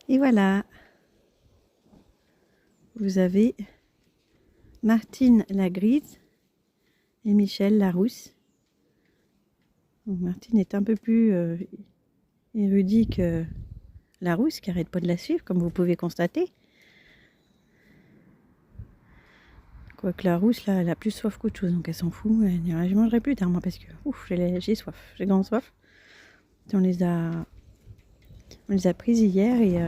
Et voilà. Vous avez Martine la grise et Michel la rousse. Donc Martine est un peu plus érudit que la rousse, qui arrête pas de la suivre, comme vous pouvez constater. Quoique la rousse, là, elle a plus soif qu'autre chose, donc elle s'en fout. Elle dit, je mangerai plus tard, moi, parce que j'ai soif, j'ai grande soif. On les a prises hier et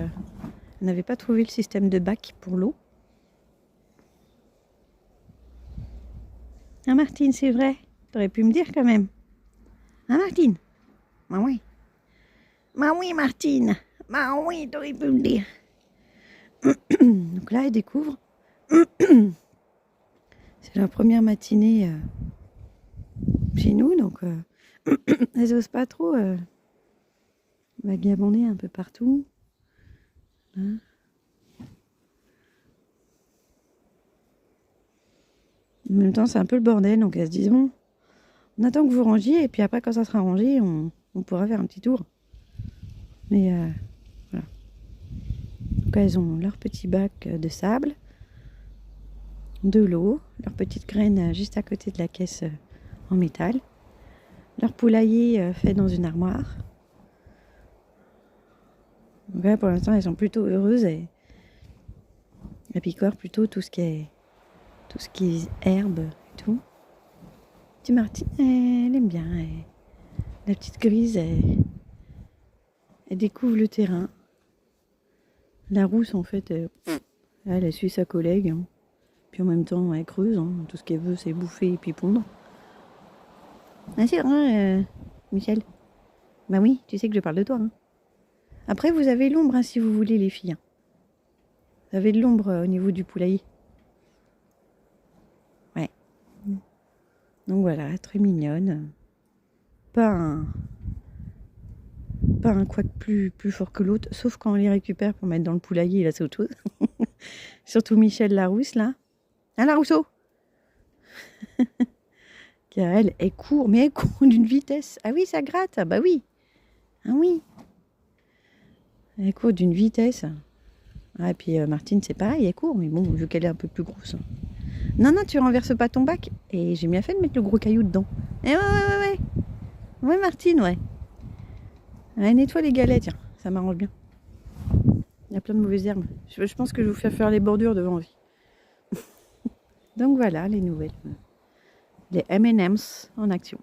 on n'avait pas trouvé le système de bac pour l'eau. Ah Martine, c'est vrai, t'aurais pu me dire quand même. Ah Martine? Bah oui. Bah oui Martine. Bah oui, t'aurais pu me dire. Donc là, elle découvre. C'est la première matinée chez nous, donc elles n'osent pas trop vagabonder un peu partout. Hein. En même temps, c'est un peu le bordel, donc elles se disent bon, on attend que vous rangiez, et puis après, quand ça sera rangé, on pourra faire un petit tour. Mais voilà. Donc elles ont leur petit bac de sable, de l'eau, leur petite graine juste à côté de la caisse en métal, leur poulailler fait dans une armoire. Donc là, pour l'instant, elles sont plutôt heureuses et picorent plutôt tout ce qui est herbe et tout. Petite Martine, elle aime bien. La petite grise, elle découvre le terrain. La rousse, en fait, elle suit sa collègue. Hein. Puis en même temps, elle creuse. Hein. Tout ce qu'elle veut, c'est bouffer et puis pondre. Ah, c'est vrai, Michel. Bah oui, tu sais que je parle de toi. Hein. Après, vous avez l'ombre, hein, si vous voulez, les filles. Hein. Vous avez de l'ombre au niveau du poulailler. Ouais. Donc voilà, très mignonne. Pas un couac plus fort que l'autre, sauf quand on les récupère pour mettre dans le poulailler, là c'est autre chose. Surtout Michel Larousse, là. Ah, la Rousseau. Car elle court, mais elle court d'une vitesse. Ah oui, ça gratte, bah oui. Ah oui. Elle court d'une vitesse. Ah, et puis Martine, c'est pareil, elle court, mais bon, vu qu'elle est un peu plus grosse. Non, non, tu renverses pas ton bac. Et j'ai bien fait de mettre le gros caillou dedans. Eh ouais. Ouais, Martine, ouais. Elle nettoie les galets, tiens, ça m'arrange bien. Il y a plein de mauvaises herbes. Je pense que je vais vous faire les bordures devant vie. Donc voilà les nouvelles. Les M&M's en action.